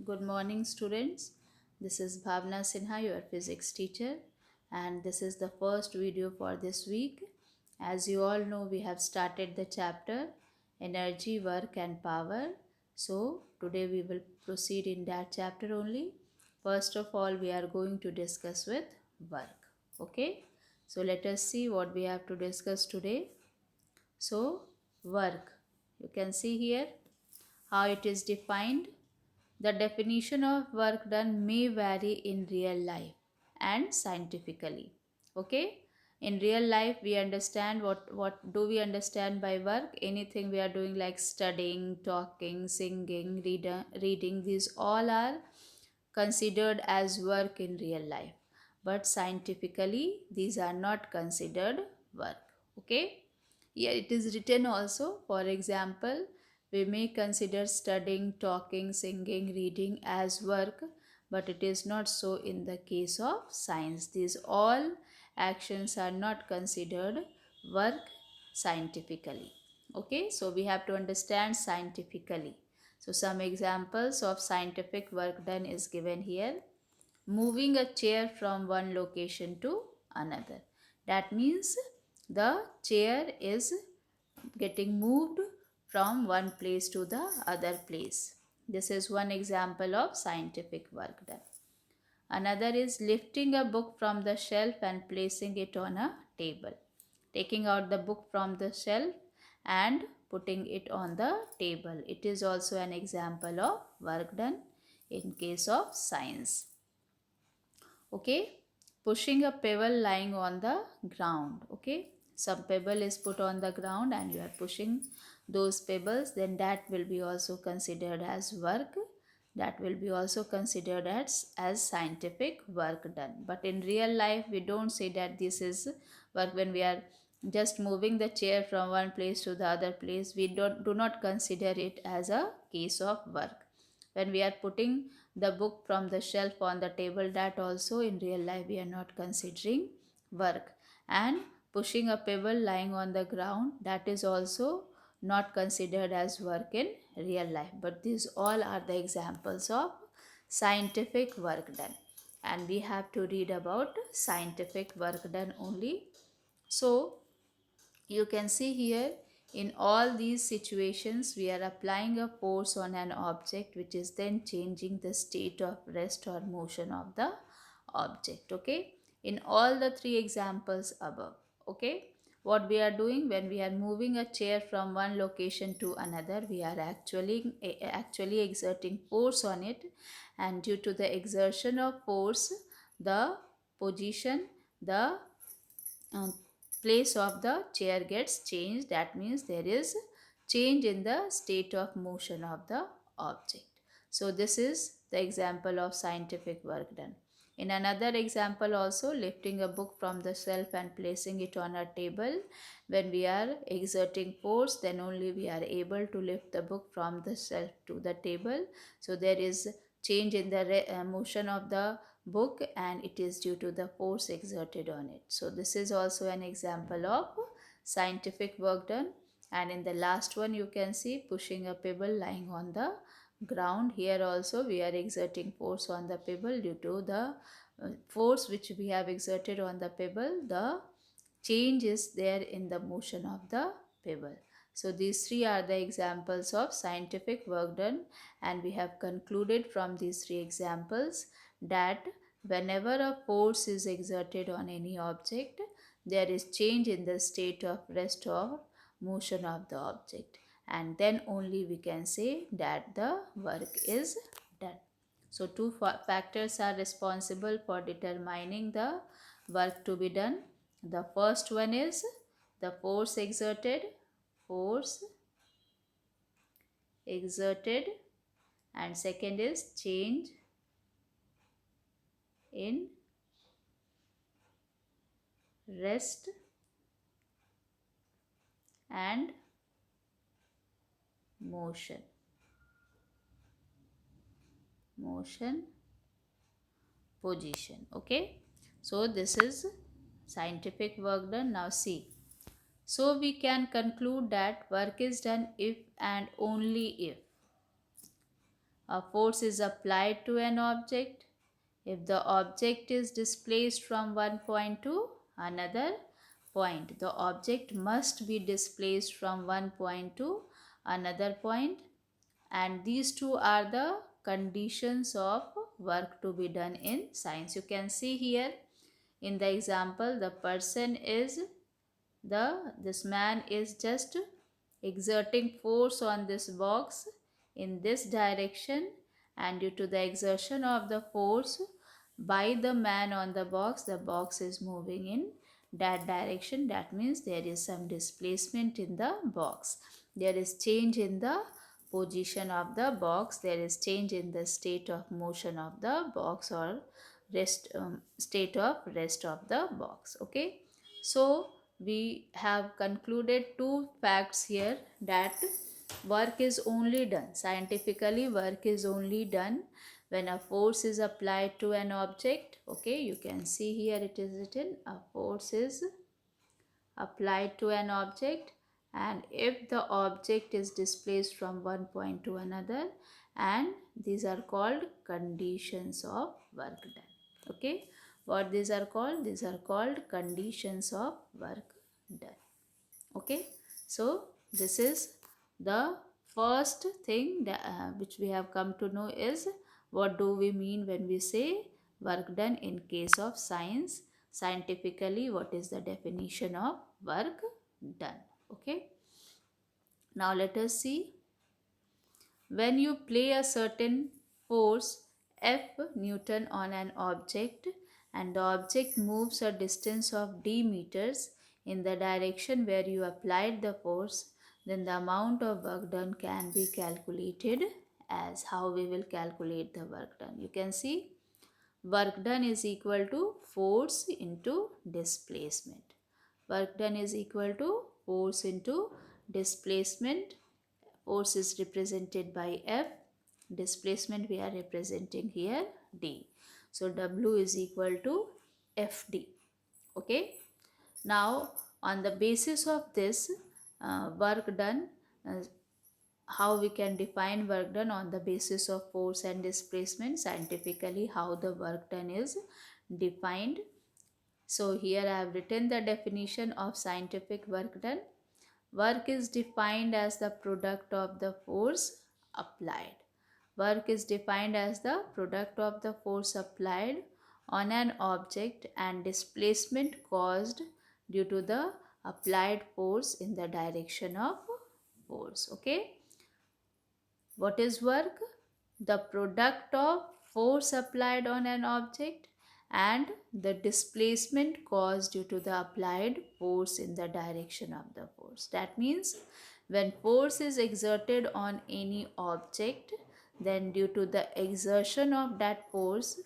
Good morning, students. This is Bhavna Sinha, your physics teacher, and this is the first video for this week. As you all know, we have started the chapter Energy, Work, and Power. So, today we will proceed in that chapter only. First of all, we are going to discuss with work. Okay, so let us see what we have to discuss today. So, work. You can see here how it is defined. The definition of work done may vary in real life and scientifically. Okay? In real life, we understand what do we understand by work? Anything we are doing like studying, talking, singing, reading, these all are considered as work in real life. But scientifically, these are not considered work. Okay? Here it is written also, for example, we may consider studying, talking, singing, reading as work, but it is not so in the case of science. These all actions are not considered work scientifically. Okay, so we have to understand scientifically. So some examples of scientific work done is given here. Moving a chair from one location to another. That means the chair is getting moved from one place to the other place. This is one example of scientific work done. Another is lifting a book from the shelf and placing it on a table. Taking out the book from the shelf and putting it on the table. It is also an example of work done in case of science. Okay, pushing a pebble lying on the ground. Okay, some pebble is put on the ground and you are pushing those pebbles, then that will be also considered as work. That will be also considered as scientific work done. But in real life we don't say that this is work. When we are just moving the chair from one place to the other place, we do not consider it as a case of work. When we are putting the book from the shelf on the table, that also in real life we are not considering work. And pushing a pebble lying on the ground, that is also not considered as work in real life. But these all are the examples of scientific work done, and we have to read about scientific work done only. So you can see here, in all these situations we are applying a force on an object which is then changing the state of rest or motion of the object. Okay, in all the three examples above. Okay, what we are doing when we are moving a chair from one location to another, we are actually exerting force on it, and due to the exertion of force, the position, the uh, place of the chair gets changed. That means there is change in the state of motion of the object. So this is the example of scientific work done. In another example also, lifting a book from the shelf and placing it on a table. When we are exerting force, then only we are able to lift the book from the shelf to the table. So there is change in the motion of the book, and it is due to the force exerted on it. So this is also an example of scientific work done. And in the last one you can see pushing a pebble lying on the ground. Here also we are exerting force on the pebble. Due to the force which we have exerted on the pebble, the change is there in the motion of the pebble. So these three are the examples of scientific work done, and we have concluded from these three examples that whenever a force is exerted on any object, there is change in the state of rest or motion of the object, and then only we can say that the work is done. So two factors are responsible for determining the work to be done. The first one is the force exerted, and second is change in rest and motion. Motion, position. Okay, so this is scientific work done. Now see, so we can conclude that work is done if and only if a force is applied to an object, if the object is displaced from one point to another point, the object must be displaced from one point to another point, and these two are the conditions of work to be done in science. You can see here in the example, the person is this man is just exerting force on this box in this direction, and due to the exertion of the force by the man on the box is moving in that direction. That means there is some displacement in the box, there is change in the position of the box, there is change in the state of motion of the box, or state of rest of the box. Okay, so we have concluded two facts here, that work is only done scientifically, work is only done when a force is applied to an object. Okay, you can see here it is written, a force is applied to an object, and if the object is displaced from one point to another, and these are called conditions of work done. Okay, what these are called? These are called conditions of work done. Okay, so this is the first thing that, which we have come to know, is what do we mean when we say work done in case of science. Scientifically, what is the definition of work done? Okay, now let us see. When you play a certain force F Newton on an object, and the object moves a distance of d meters in the direction where you applied the force, then the amount of work done can be calculated as. How we will calculate the work done? You can see work done is equal to force into displacement. Work done is equal to force into displacement. Force is represented by F, displacement we are representing here D. So W is equal to FD. Okay. Now on the basis of this work done, how we can define work done on the basis of force and displacement, scientifically how the work done is defined. So here I have written the definition of scientific work done. Work is defined as the product of the force applied. Work is defined as the product of the force applied on an object and displacement caused due to the applied force in the direction of force. Okay. What is work? The product of force applied on an object and the displacement caused due to the applied force in the direction of the force. That means when force is exerted on any object, then due to the exertion of that force,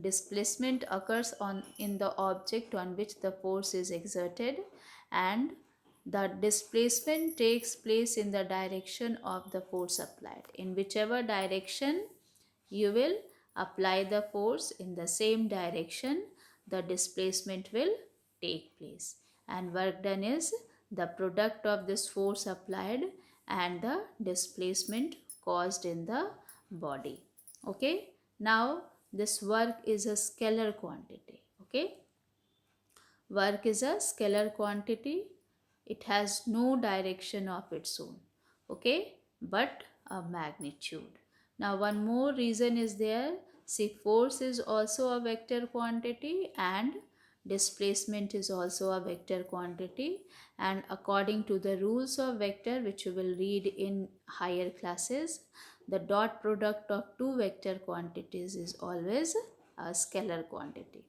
displacement occurs in the object on which the force is exerted, and the displacement takes place in the direction of the force applied. In whichever direction you will apply the force, in the same direction the displacement will take place, and work done is the product of this force applied and the displacement caused in the body. Okay, now this work is a scalar quantity. Okay, work is a scalar quantity, it has no direction of its own. Okay, but a magnitude. Now one more reason is there. See, force is also a vector quantity and displacement is also a vector quantity, and according to the rules of vector, which you will read in higher classes, the dot product of two vector quantities is always a scalar quantity.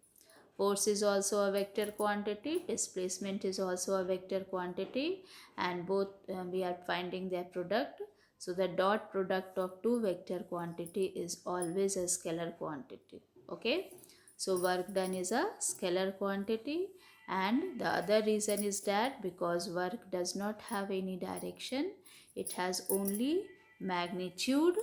Force is also a vector quantity, displacement is also a vector quantity, and both we are finding their product. So the dot product of two vector quantity is always a scalar quantity. Okay, so work done is a scalar quantity, and the other reason is that because work does not have any direction, it has only magnitude,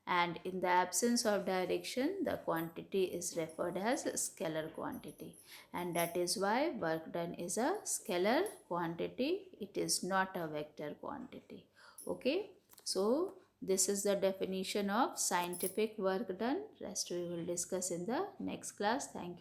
and in the absence of direction the quantity is referred as scalar quantity, and that is why work done is a scalar quantity, it is not a vector quantity. Okay, so This is the definition of scientific work done. Rest we will discuss in the next class. Thank you.